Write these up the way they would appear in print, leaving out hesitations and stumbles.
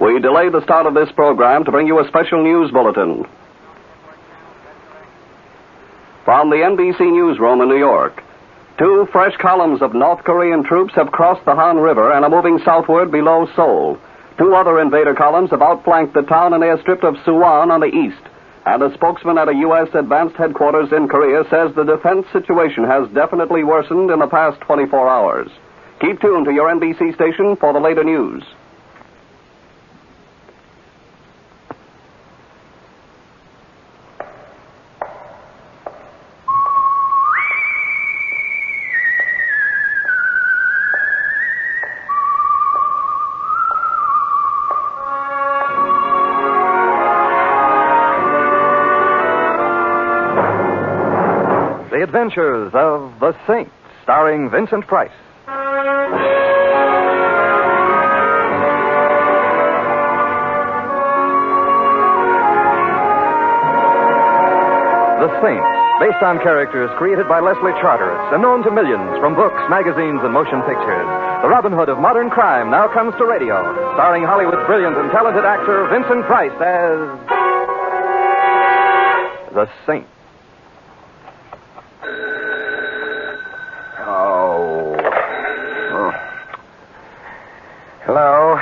We delayed the start of this program to bring you a special news bulletin. From the NBC newsroom in New York, 2 fresh columns of North Korean troops have crossed the Han River and are moving southward below Seoul. 2 other invader columns have outflanked the town and airstrip of Suwon on the east. And a spokesman at a U.S. advanced headquarters in Korea says the defense situation has definitely worsened in the past 24 hours. Keep tuned to your NBC station for the later news. The Adventures of the Saint, starring Vincent Price. The Saint, based on characters created by Leslie Charteris and known to millions from books, magazines, and motion pictures. The Robin Hood of modern crime now comes to radio, starring Hollywood's brilliant and talented actor Vincent Price as The Saint. Hello,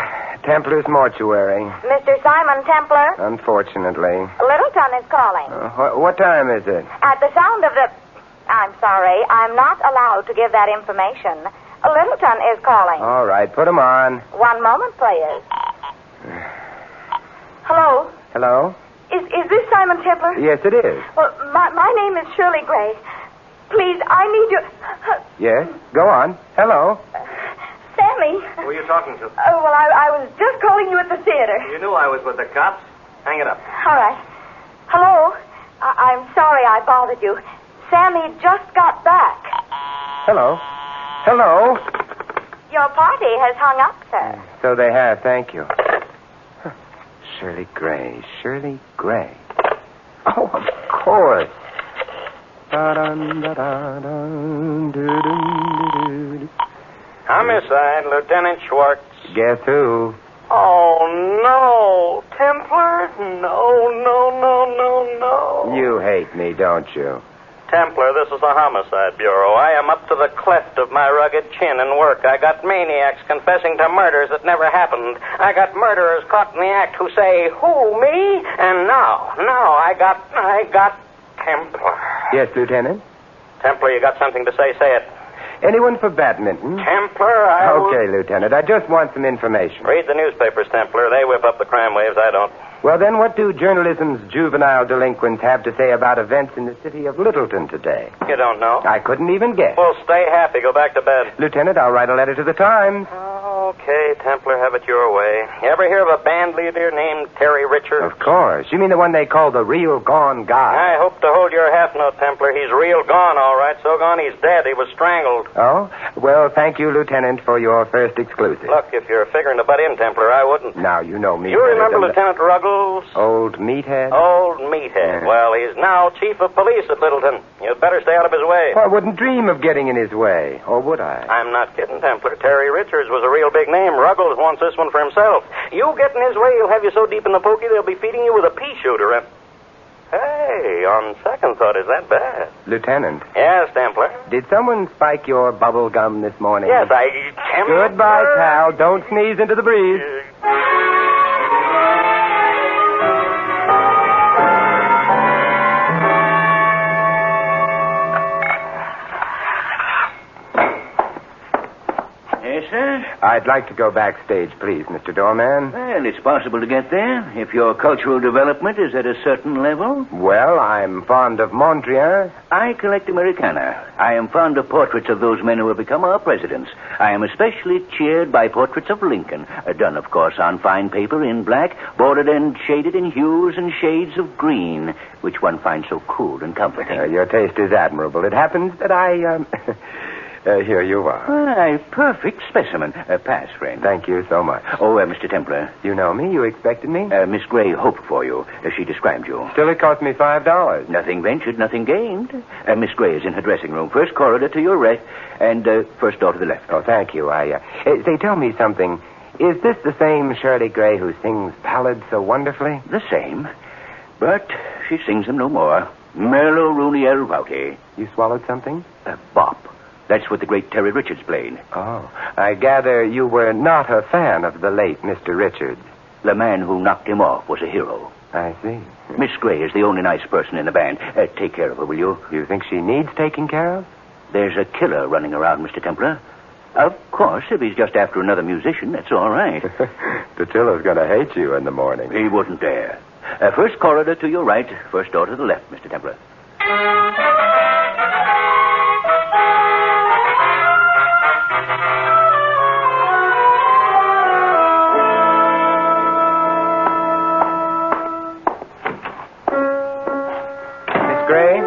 Templar's Mortuary. Mr. Simon Templar? Unfortunately. Littleton is calling. What time is it? At the sound of the... I'm sorry, I'm not allowed to give that information. Littleton is calling. All right, put him on. One moment, please. Hello? Hello? Is this Simon Templar? Yes, it is. Well, my name is Shirley Gray. Please, I need you... Yes? Go on. Hello? Sammy. Who are you talking to? Oh, well, I was just calling you at the theater. You knew I was with the cops. Hang it up. All right. Hello? I'm sorry I bothered you. Sammy just got back. Hello? Hello? Your party has hung up, sir. So they have, thank you. Shirley Gray. Shirley Gray. Oh, of course. Homicide, Lieutenant Schwartz. Guess who? Oh, no. Templar? No. You hate me, don't you? Templar, this is the Homicide Bureau. I am up to the cleft of my rugged chin in work. I got maniacs confessing to murders that never happened. I got murderers caught in the act who say, who, me? And now, I got Templar. Yes, Lieutenant? Templar, you got something to say? Say it. Anyone for badminton? Templar, Okay, Lieutenant. I just want some information. Read the newspapers, Templar. They whip up the crime waves. I don't. Well, then, what do journalism's juvenile delinquents have to say about events in the city of Littleton today? You don't know? I couldn't even guess. Well, stay happy. Go back to bed. Lieutenant, I'll write a letter to the Times. Okay, Templar, have it your way. You ever hear of a band leader named Terry Richards? Of course. You mean the one they call the real gone guy? I hope to hold your half note, Templar. He's real gone, all right. So gone he's dead. He was strangled. Oh? Well, thank you, Lieutenant, for your first exclusive. Look, if you're figuring to butt in, Templar, I wouldn't. Now, you know me. You remember Lieutenant Ruggles? Old meathead? Old meathead. Yeah. Well, he's now chief of police at Littleton. You'd better stay out of his way. Well, I wouldn't dream of getting in his way. Or would I? I'm not kidding, Templar. Terry Richards was a real big name. Ruggles wants this one for himself. You get in his way, he'll have you so deep in the pokey they'll be feeding you with a pea shooter. And... Hey, on second thought, is that bad? Lieutenant. Yes, Templar. Did someone spike your bubble gum this morning? Yes, Goodbye, pal. Don't sneeze into the breeze. Yes, sir? I'd like to go backstage, please, Mr. Doorman. Well, it's possible to get there if your cultural development is at a certain level. Well, I'm fond of Mondrian. I collect Americana. I am fond of portraits of those men who have become our presidents. I am especially cheered by portraits of Lincoln, done, of course, on fine paper in black, bordered and shaded in hues and shades of green, which one finds so cool and comforting. Your taste is admirable. It happens that I, here you are. A perfect specimen. Pass, friend. Thank you so much. Oh, Mr. Templar. You know me? You expected me? Miss Gray hoped for you. She described you. Still, it cost me $5. Nothing ventured, nothing gained. Miss Gray is in her dressing room. First corridor to your right, and first door to the left. Oh, thank you. Say, tell me something. Is this the same Shirley Gray who sings ballads so wonderfully? The same. But she sings them no more. Merlo Rooney El Vauti. You swallowed something? A bop. That's what the great Terry Richards played. Oh, I gather you were not a fan of the late Mr. Richards. The man who knocked him off was a hero. I see. Miss Gray is the only nice person in the band. Take care of her, will you? You think she needs taking care of? There's a killer running around, Mr. Templar. Of course, if he's just after another musician, that's all right. Patillo's going to hate you in the morning. He wouldn't dare. First corridor to your right, first door to the left, Mr. Templar. Miss Gray?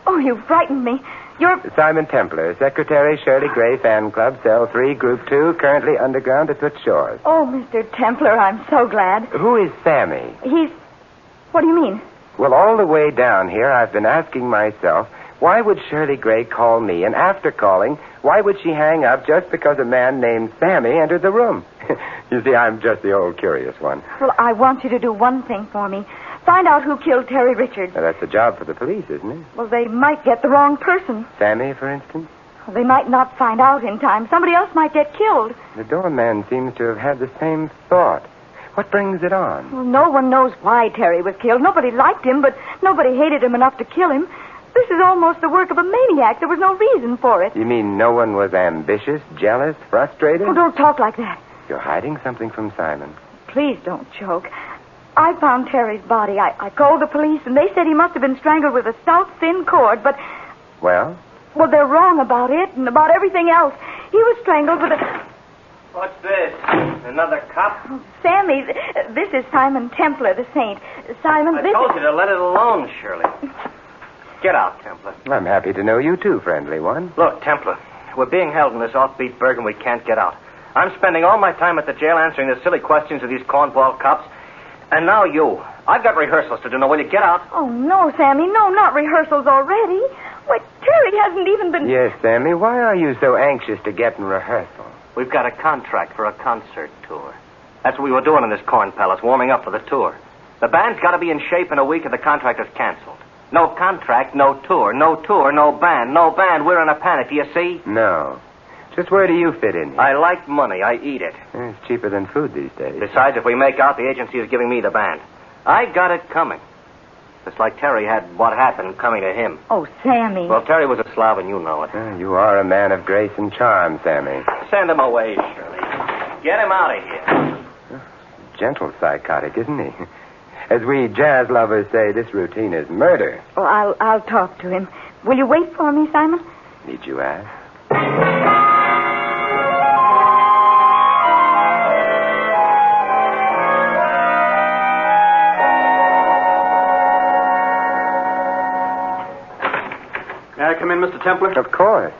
Oh, you frightened me. You're... Simon Templar, Secretary, Shirley Gray Fan Club, Cell 3, Group 2, currently underground at Toots Shores. Oh, Mr. Templar, I'm so glad. Who is Sammy? He's... What do you mean? Well, all the way down here, I've been asking myself, why would Shirley Gray call me? And after calling, why would she hang up just because a man named Sammy entered the room? You see, I'm just the old curious one. Well, I want you to do one thing for me. Find out who killed Terry Richards. Now, that's a job for the police, isn't it? Well, they might get the wrong person. Sammy, for instance? Well, they might not find out in time. Somebody else might get killed. The doorman seems to have had the same thought. What brings it on? Well, no one knows why Terry was killed. Nobody liked him, but nobody hated him enough to kill him. This is almost the work of a maniac. There was no reason for it. You mean no one was ambitious, jealous, frustrated? Oh, don't talk like that. You're hiding something from Simon. Please don't joke. I found Terry's body. I called the police, and they said he must have been strangled with a stout, thin cord, but... Well? Well, they're wrong about it and about everything else. He was strangled with a... What's this? Another cop? Oh, Sammy, this is Simon Templar, the saint. Simon, I this told is... you to let it alone, Shirley. Get out, Templar. I'm happy to know you too, friendly one. Look, Templar, we're being held in this offbeat burg and we can't get out. I'm spending all my time at the jail answering the silly questions of these cornball cops. And now you. I've got rehearsals to do. Now, will you get out? Oh, no, Sammy, no, not rehearsals already. Why, Terry hasn't even been... Yes, Sammy, why are you so anxious to get in rehearsal? We've got a contract for a concert tour. That's what we were doing in this corn palace, warming up for the tour. The band's got to be in shape in a week or the contract is canceled. No contract, no tour, no band, no band. We're in a panic, do you see? No. Just where do you fit in here? I like money. I eat it. It's cheaper than food these days. Besides, if we make out, the agency is giving me the band. I got it coming. Just like Terry had what happened coming to him. Oh, Sammy. Well, Terry was a Slav, and you know it. You are a man of grace and charm, Sammy. Send him away, Shirley. Get him out of here. Gentle psychotic, isn't he? As we jazz lovers say, this routine is murder. Oh, I'll talk to him. Will you wait for me, Simon? Need you ask? May I come in, Mr. Templar? Of course.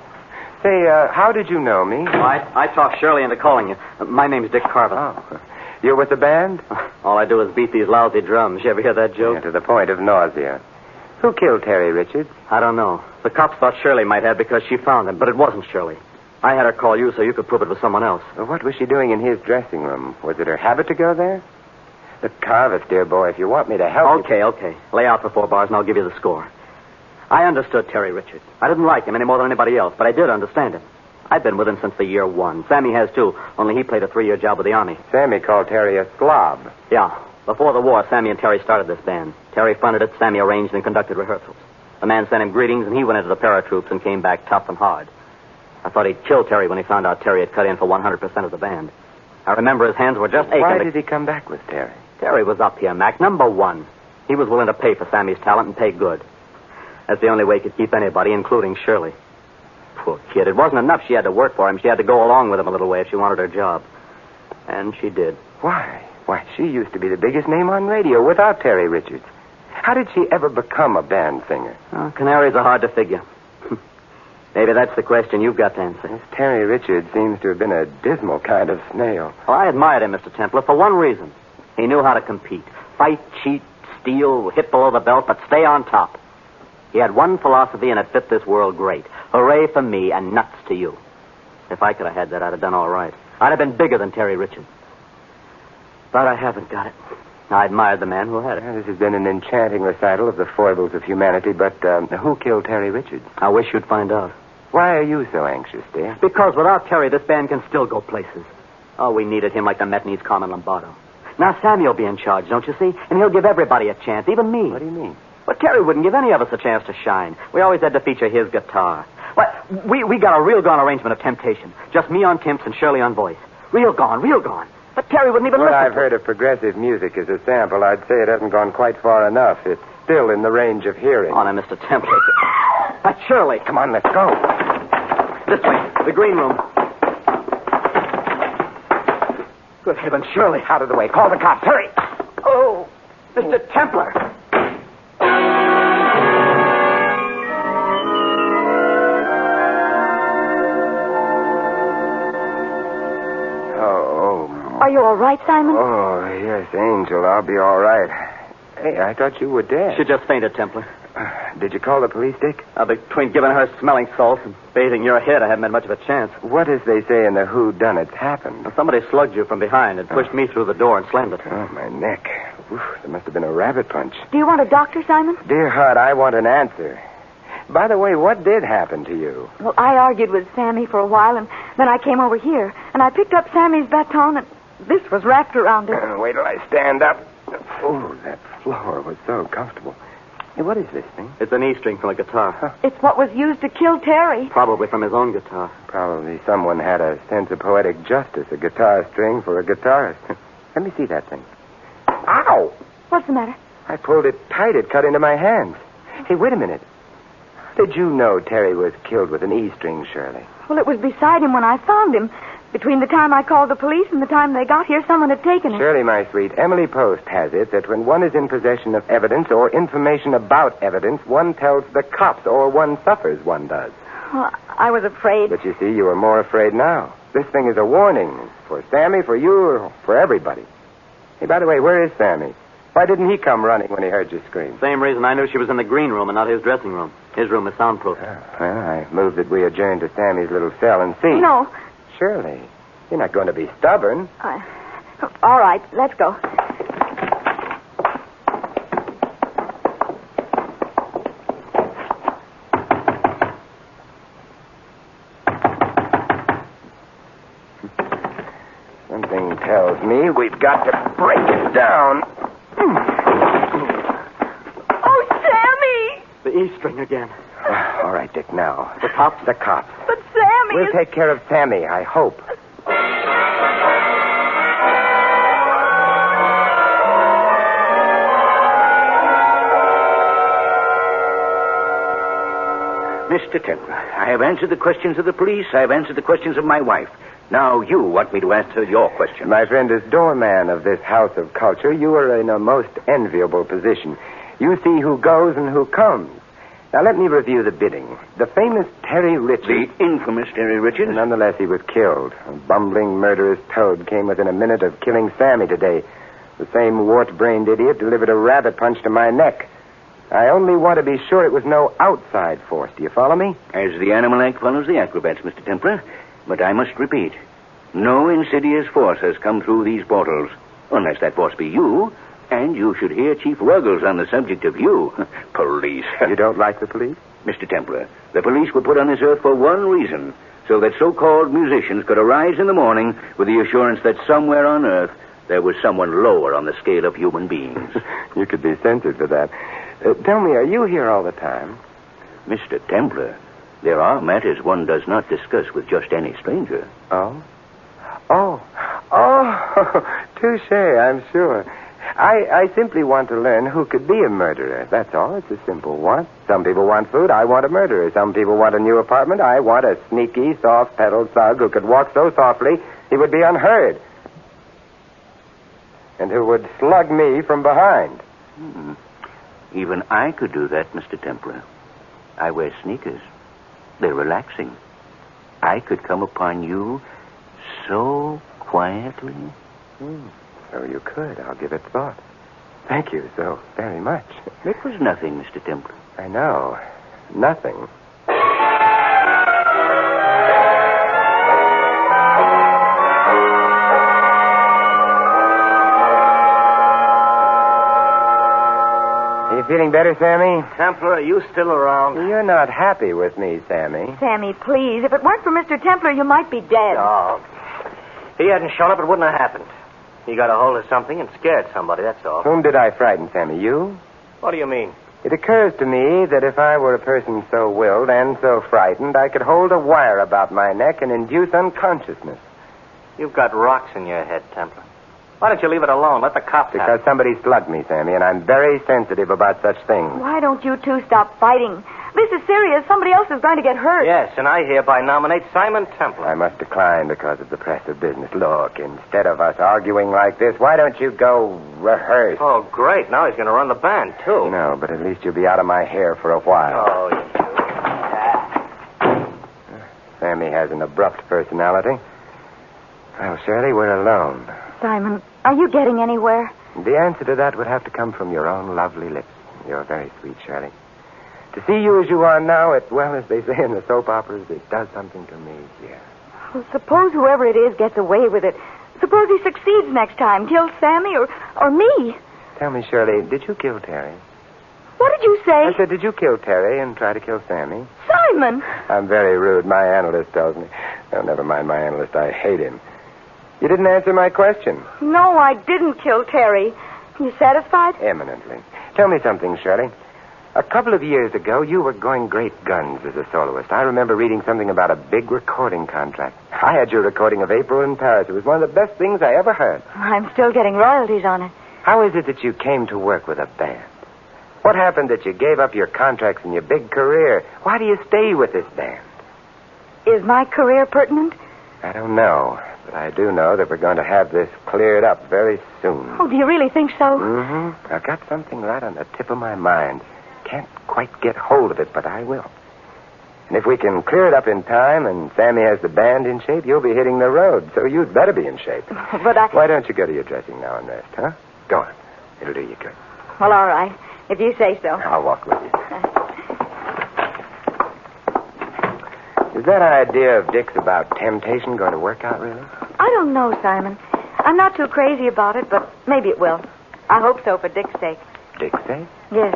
Say, how did you know me? I talked Shirley into calling you. My name's Dick Carver. Oh. You're with the band? All I do is beat these lousy drums. You ever hear that joke? Yeah, to the point of nausea. Who killed Terry Richards? I don't know. The cops thought Shirley might have because she found him, but it wasn't Shirley. I had her call you so you could prove it was someone else. Well, what was she doing in his dressing room? Was it her habit to go there? Look, Carvis, dear boy, if you want me to help you... Okay. Lay out for 4 bars and I'll give you the score. I understood Terry Richards. I didn't like him any more than anybody else, but I did understand him. I've been with him since the year 1. Sammy has, too, only he played a 3-year job with the Army. Sammy called Terry a slob. Yeah. Before the war, Sammy and Terry started this band. Terry funded it, Sammy arranged and conducted rehearsals. The man sent him greetings, and he went into the paratroops and came back tough and hard. I thought he'd kill Terry when he found out Terry had cut in for 100% of the band. I remember his hands were just aching. Why did he come back with Terry? Terry was up here, Mac. Number 1. He was willing to pay for Sammy's talent and pay good. That's the only way he could keep anybody, including Shirley. Poor kid. It wasn't enough she had to work for him. She had to go along with him a little way if she wanted her job. And she did. Why? Why, she used to be the biggest name on radio without Terry Richards. How did she ever become a band singer? Canaries are hard to figure. Maybe that's the question you've got to answer. This Terry Richards seems to have been a dismal kind of snail. Well, I admired him, Mr. Templar, for one reason. He knew how to compete. Fight, cheat, steal, hit below the belt, but stay on top. He had one philosophy, and it fit this world great. Hooray for me and nuts to you. If I could have had that, I'd have done all right. I'd have been bigger than Terry Richards. But I haven't got it. I admired the man who had it. This has been an enchanting recital of the foibles of humanity, but who killed Terry Richards? I wish you'd find out. Why are you so anxious, dear? Because without Terry, this band can still go places. Oh, we needed him like the Met needs Carmen Lombardo. Now Sammy'll be in charge, don't you see? And he'll give everybody a chance, even me. What do you mean? But Terry wouldn't give any of us a chance to shine. We always had to feature his guitar. Well, we got a real gone arrangement of Temptation. Just me on timps and Shirley on voice. Real gone. But Terry wouldn't even listen. I've heard of progressive music as a sample. I'd say it hasn't gone quite far enough. It's still in the range of hearing. Oh, now, Mr. Templer. That's Shirley. Come on, let's go. This way, the green room. Good heavens, Shirley. Out of the way. Call the cops. Hurry. Oh, Mr. Templer. Are you all right, Simon? Oh, yes, Angel. I'll be all right. Hey, I thought you were dead. She just fainted, Templer. Did you call the police, Dick? Between giving her smelling salts and bathing your head, I haven't had much of a chance. What, as they say in the whodunits, happened? Well, somebody slugged you from behind and pushed me through the door and slammed it. Oh, my neck. Oof, there must have been a rabbit punch. Do you want a doctor, Simon? Dear heart, I want an answer. By the way, what did happen to you? Well, I argued with Sammy for a while, and then I came over here, and I picked up Sammy's baton, and this was wrapped around it. Wait till I stand up. Oh, that floor was so comfortable. Hey, what is this thing? It's an E string from a guitar. Huh. It's what was used to kill Terry. Probably from his own guitar. Probably someone had a sense of poetic justice, a guitar string for a guitarist. Let me see that thing. Ow! What's the matter? I pulled it tight. It cut into my hands. Hey, wait a minute. How did you know Terry was killed with an E string, Shirley? Well, it was beside him when I found him. Between the time I called the police and the time they got here, someone had taken it. Shirley, my sweet, Emily Post has it that when one is in possession of evidence or information about evidence, one tells the cops, or one suffers, one does. Well, I was afraid. But you see, you are more afraid now. This thing is a warning for Sammy, for you, for everybody. Hey, by the way, where is Sammy? Why didn't he come running when he heard you scream? Same reason I knew she was in the green room and not his dressing room. His room is soundproof. Well, I moved that we adjourn to Sammy's little cell and see. No. Shirley, you're not going to be stubborn. All right, let's go. Something tells me we've got to break it down. Oh, Sammy! The E string again. All right, Dick, now. The cops? The cops. But Sammy We'll take care of Sammy, I hope. Mr. Templer, I have answered the questions of the police. I have answered the questions of my wife. Now you want me to answer your question. My friend, as doorman of this house of culture, you are in a most enviable position. You see who goes and who comes. Now, let me review the bidding. The famous Terry Richards... The infamous Terry Richards? Nonetheless, he was killed. A bumbling, murderous toad came within a minute of killing Sammy today. The same wart-brained idiot delivered a rabbit punch to my neck. I only want to be sure it was no outside force. Do you follow me? As the animal act follows the acrobats, Mr. Templer. But I must repeat, no insidious force has come through these portals. Unless that force be you, and you should hear Chief Ruggles on the subject of you. Police. You don't like the police? Mr. Templer, the police were put on this earth for one reason, so that so-called musicians could arise in the morning with the assurance that somewhere on earth there was someone lower on the scale of human beings. You could be censored for that. Tell me, are you here all the time? Mr. Templer, there are matters one does not discuss with just any stranger. Oh? Oh, touche, I'm sure. I simply want to learn who could be a murderer. That's all. It's a simple want. Some people want food. I want a murderer. Some people want a new apartment. I want a sneaky, soft-pedaled thug who could walk so softly he would be unheard. And who would slug me from behind. Even I could do that, Mr. Templer. I wear sneakers. They're relaxing. I could come upon you so quietly. So you could. I'll give it thought. Thank you so very much. It was nothing, Mr. Templer. I know. Nothing. feeling better, Sammy? Templar, are you still around? You're not happy with me, Sammy. Sammy, please. If it weren't for Mr. Templar, you might be dead. No. If he hadn't shown up, it wouldn't have happened. He got a hold of something and scared somebody, that's all. Whom did I frighten, Sammy? You? What do you mean? It occurs to me that if I were a person so willed and so frightened, I could hold a wire about my neck and induce unconsciousness. You've got rocks in your head, Templar. Why don't you leave it alone? Let the cops have Because it. somebody slugged me, Sammy, and I'm very sensitive about such things. Why don't you two stop fighting? This is serious. Somebody else is going to get hurt. Yes, and I hereby nominate Simon Templar. I must decline because of the press of business. Look, instead of us arguing like this, why don't you go rehearse? Oh, great. Now he's going to run the band, too. No, but at least you'll be out of my hair for a while. Oh, yeah. Sammy has an abrupt personality. Well, Shirley, we're alone. Simon, are you getting anywhere? The answer to that would have to come from your own lovely lips. You're very sweet, Shirley. To see you as you are now, well, as they say in the soap operas, it does something to me, dear. Well, suppose whoever it is gets away with it. Suppose he succeeds next time, kills Sammy or me. Tell me, Shirley, did you kill Terry? What did you say? I said, did you kill Terry and try to kill Sammy? Simon! I'm very rude. My analyst tells me. Oh, never mind my analyst. I hate him. You didn't answer my question. No, I didn't kill Terry. You satisfied? Eminently. Tell me something, Shirley. A couple of years ago, you were going great guns as a soloist. I remember reading something about a big recording contract. I had your recording of April in Paris. It was one of the best things I ever heard. I'm still getting royalties on it. How is it that you came to work with a band? What happened that you gave up your contracts and your big career? Why do you stay with this band? Is my career pertinent? I don't know, but I do know that we're going to have this cleared up very soon. Oh, do you really think so? Mm-hmm. I've got something right on the tip of my mind. Can't quite get hold of it, but I will. And if we can clear it up in time and Sammy has the band in shape, you'll be hitting the road, so you'd better be in shape. But Why don't you go to your dressing now and rest, huh? Go on. It'll do you good. Well, all right. If you say so. I'll walk with you. Is that idea of Dick's about temptation going to work out, really? I don't know, Simon. I'm not too crazy about it, but maybe it will. I hope so for Dick's sake. Dick's sake? Yes.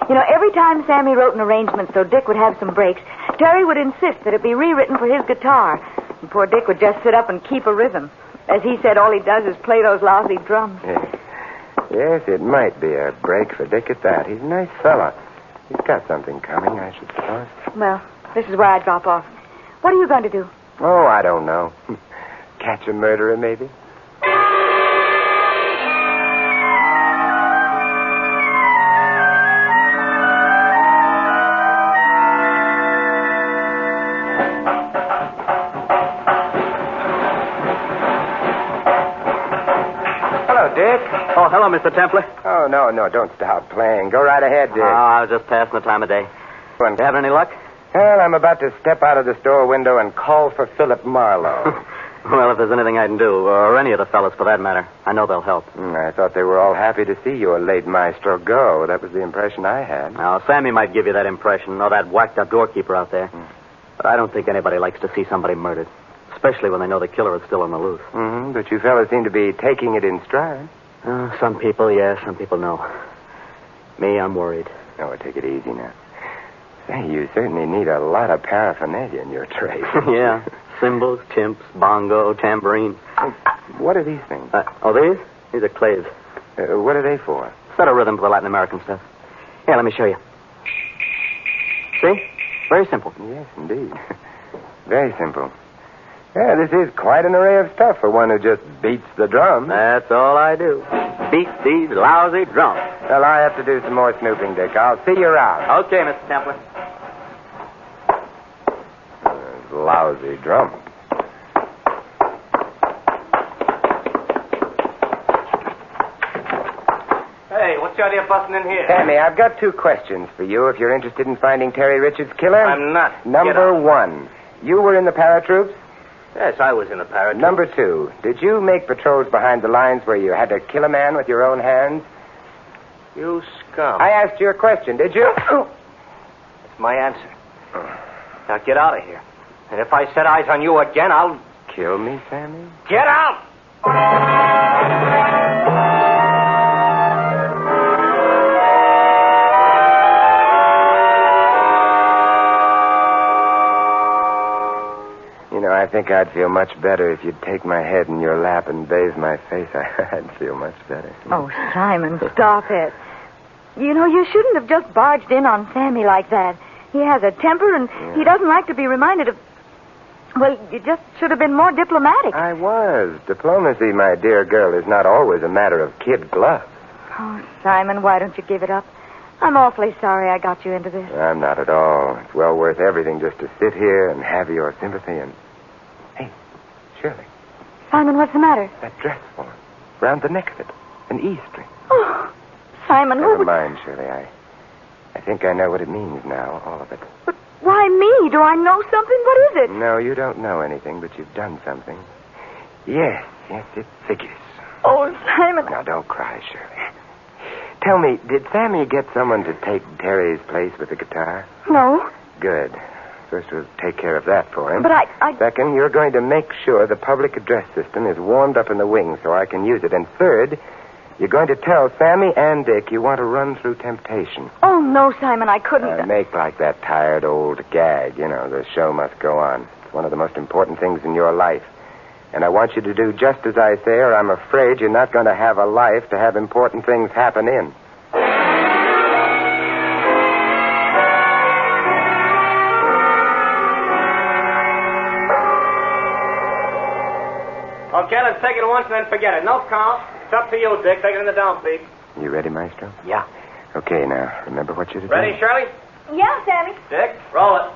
You know, every time Sammy wrote an arrangement so Dick would have some breaks, Terry would insist that it be rewritten for his guitar. And poor Dick would just sit up and keep a rhythm. As he said, all he does is play those lousy drums. Yes, it might be a break for Dick at that. He's a nice fella. He's got something coming, I should suppose. Well, this is where I drop off. What are you going to do? Oh, I don't know. Catch a murderer, maybe? Dick? Oh, hello, Mr. Templar. Oh, no, don't stop playing. Go right ahead, Dick. Oh, I was just passing the time of day. You having any luck? Well, I'm about to step out of the store window and call for Philip Marlowe. Well, if there's anything I can do, or any of the fellas for that matter, I know they'll help. I thought they were all happy to see your late maestro go. That was the impression I had. Now, Sammy might give you that impression, or that whacked-up doorkeeper out there. But I don't think anybody likes to see somebody murdered, especially when they know the killer is still on the loose. But you fellas seem to be taking it in stride. Some people, yes, some people, no. Me, I'm worried. Oh, take it easy now. Say, you certainly need a lot of paraphernalia in your trade. Yeah. Cymbals, chimps, bongo, tambourine. What are these things? These? These are claves. What are they for? Set a rhythm for the Latin American stuff. Here, let me show you. See? Very simple. Yes, indeed. Very simple. Yeah, this is quite an array of stuff for one who just beats the drum. That's all I do. Beat these lousy drums. Well, I have to do some more snooping, Dick. I'll see you around. Okay, Mr. Templar. Lousy drum. Hey, what's the idea of busting in here? Sammy, I've got 2 questions for you if you're interested in finding Terry Richards' killer. I'm not. Number 1, you were in the paratroops? Yes, I was in the paratroop. Number 2, did you make patrols behind the lines where you had to kill a man with your own hands? You scum. I asked you a question, did you? That's my answer. Now get out of here. And if I set eyes on you again, I'll... Kill me, Sammy? Get out! I think I'd feel much better if you'd take my head in your lap and bathe my face. I'd feel much better. Oh, Simon, stop it. You know, you shouldn't have just barged in on Sammy like that. He has a temper, and he doesn't like to be reminded of... Well, you just should have been more diplomatic. I was. Diplomacy, my dear girl, is not always a matter of kid gloves. Oh, Simon, why don't you give it up? I'm awfully sorry I got you into this. I'm not at all. It's well worth everything just to sit here and have your sympathy and... Hey, Shirley. Simon, what's the matter? That dress form. Round the neck of it. An E string. Oh, Simon, Never mind, Shirley. I think I know what it means now, all of it. But why me? Do I know something? What is it? No, you don't know anything, but you've done something. Yes, it figures. Oh, Simon. Now, don't cry, Shirley. Tell me, did Sammy get someone to take Terry's place with the guitar? No. Good. First, we'll take care of that for him. But I... Second, you're going to make sure the public address system is warmed up in the wing so I can use it. And third, you're going to tell Sammy and Dick you want to run through temptation. Oh, no, Simon, I couldn't. Make like that tired old gag. You know, the show must go on. It's one of the most important things in your life. And I want you to do just as I say, or I'm afraid you're not going to have a life to have important things happen in. Okay, let's take it once and then forget it. No count. It's up to you, Dick. Take it in the downbeat. You ready, Maestro? Yeah. Okay, now, remember what you're to do. Ready, Shirley? Yeah, Sammy. Dick, roll it.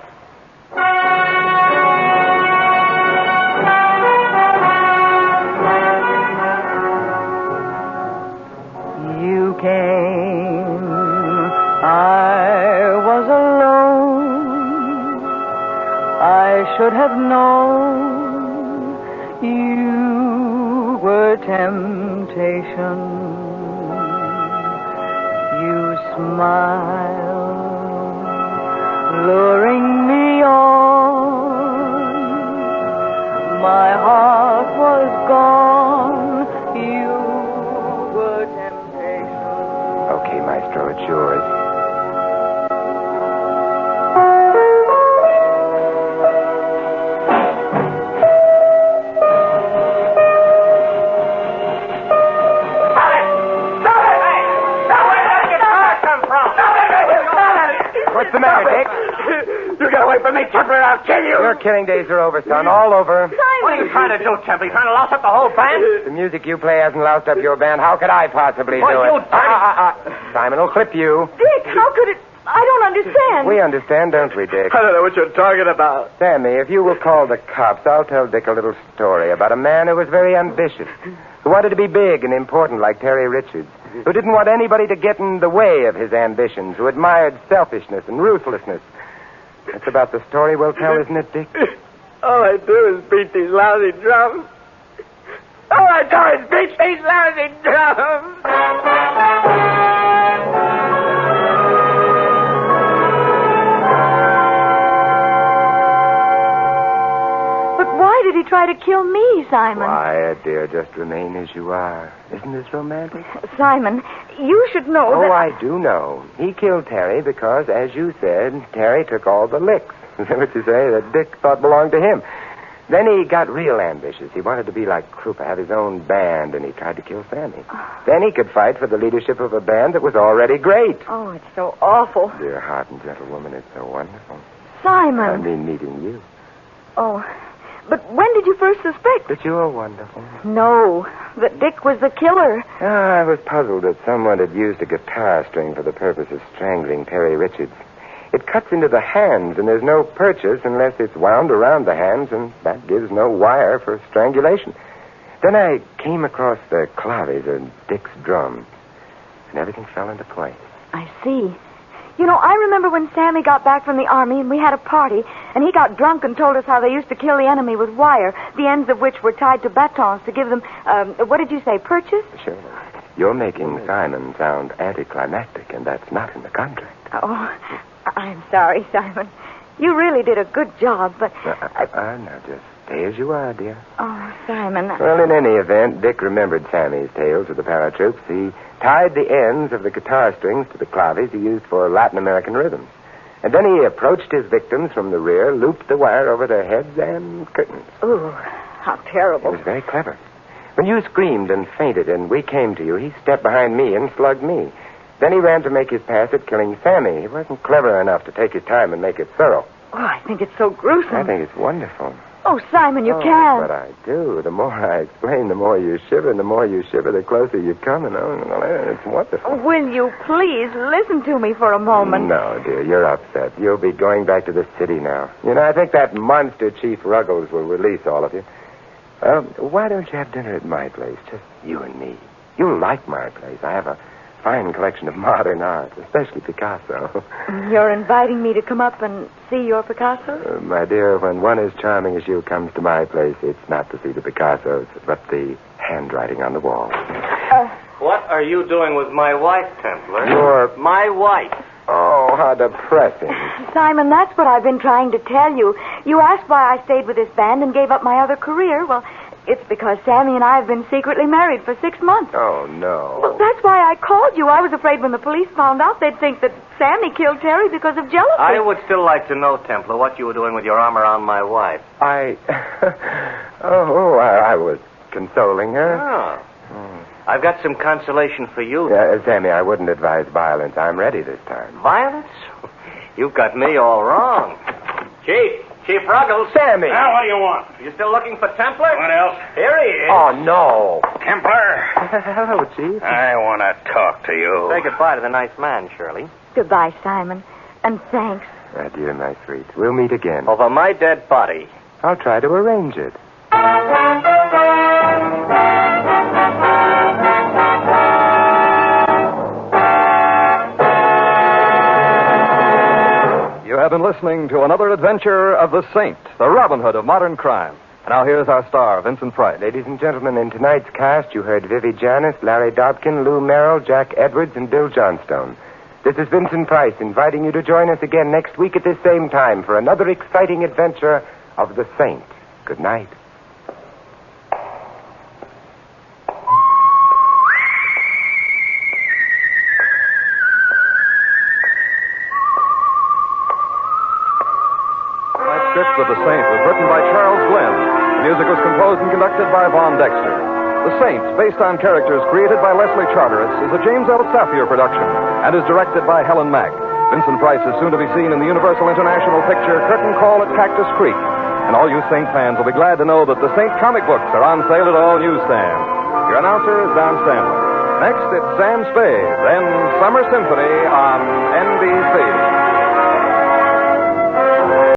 You came, I was alone. I should have known you were temptation. You smiled, luring me on. My heart was gone. You were temptation. Okay, Maestro, it's yours. What's the matter, Dick? You get away from me, Temper, or I'll kill you. Your killing days are over, son. All over. What are you trying to do, Temper? You trying to louse up the whole band? The music you play hasn't loused up your band. How could I possibly Boy, do you it? dirty- Simon will clip you. Dick, how could it... I don't understand. We understand, don't we, Dick? I don't know what you're talking about. Sammy, if you will call the cops, I'll tell Dick a little story about a man who was very ambitious, who wanted to be big and important like Terry Richards, who didn't want anybody to get in the way of his ambitions, who admired selfishness and ruthlessness. That's about the story we'll tell, isn't it, Dick? All I do is beat these lousy drums. All I do is beat these lousy drums. Why did he try to kill me, Simon? Quiet, dear. Just remain as you are. Isn't this romantic? Simon, you should know that... Oh, I do know. He killed Terry because, as you said, Terry took all the licks. What you say, that Dick thought belonged to him. Then he got real ambitious. He wanted to be like Krupa, have his own band, and he tried to kill Sammy. Then he could fight for the leadership of a band that was already great. Oh, it's so awful. Dear heart and gentle woman, it's so wonderful. Simon. I mean meeting you. Oh, but when did you first suspect? That you were wonderful. No, that Dick was the killer. I was puzzled that someone had used a guitar string for the purpose of strangling Terry Richards. It cuts into the hands, and there's no purchase unless it's wound around the hands, and that gives no wire for strangulation. Then I came across the claves and Dick's drums, and everything fell into place. I see. You know, I remember when Sammy got back from the army and we had a party, and he got drunk and told us how they used to kill the enemy with wire, the ends of which were tied to batons to give them, what did you say, purchase? Sure. You're making Simon sound anticlimactic, and that's not in the contract. Oh, I'm sorry, Simon. You really did a good job, but... Now, just stay as you are, dear. Oh, Simon... Well, in any event, Dick remembered Sammy's tales with the paratroops. He tied the ends of the guitar strings to the claves he used for Latin American rhythms. And then he approached his victims from the rear, looped the wire over their heads and curtains. Ooh, how It terrible. was very clever. When you screamed and fainted and we came to you, he stepped behind me and slugged me. Then he ran to make his pass at killing Sammy. He wasn't clever enough to take his time and make it thorough. Oh, I think it's so gruesome. I think it's wonderful. Oh, Simon, you can't. But I do. The more I explain, the more you shiver. And the more you shiver, the closer you come. And it's wonderful. Will you please listen to me for a moment? No, dear, you're upset. You'll be going back to the city now. You know, I think that monster Chief Ruggles will release all of you. Why don't you have dinner at my place? Just you and me. You'll like my place. I have a fine collection of modern art, especially Picasso. You're inviting me to come up and see your Picasso? My dear, when one as charming as you comes to my place, it's not to see the Picassos, but the handwriting on the wall. What are you doing with my wife, Templar? My wife. Oh, how depressing. Simon, that's what I've been trying to tell you. You asked why I stayed with this band and gave up my other career. Well, it's because Sammy and I have been secretly married for 6 months. Oh, no. Well, that's why I called you. I was afraid when the police found out, they'd think that Sammy killed Terry because of jealousy. I would still like to know, Templar, what you were doing with your arm around my wife. I was consoling her. Oh. I've got some consolation for you. Sammy, I wouldn't advise violence. I'm ready this time. Violence? You've got me all wrong. Chief Ruggles. Sammy! Now, what do you want? You still looking for Templar? What else? Here he is. Oh, no. Templar. Hello, Chief. I want to talk to you. Say goodbye to the nice man, Shirley. Goodbye, Simon. And thanks. Dear, my sweet. We'll meet again. Over my dead body. I'll try to arrange it. You have been listening to another adventure of the Saint, the Robin Hood of modern crime. And now here's our star, Vincent Price. Ladies and gentlemen, in tonight's cast, you heard Vivi Janis, Larry Dobkin, Lou Merrill, Jack Edwards, and Bill Johnstone. This is Vincent Price inviting you to join us again next week at this same time for another exciting adventure of the Saint. Good night. Script of The Saint was written by Charles Glenn. The music was composed and conducted by Vaughn Dexter. The Saint, based on characters created by Leslie Charteris, is a James L. Safier production and is directed by Helen Mack. Vincent Price is soon to be seen in the Universal International picture Curtain Call at Cactus Creek. And all you Saint fans will be glad to know that the Saint comic books are on sale at all newsstands. Your announcer is Don Stanley. Next, it's Sam Spade, then Summer Symphony on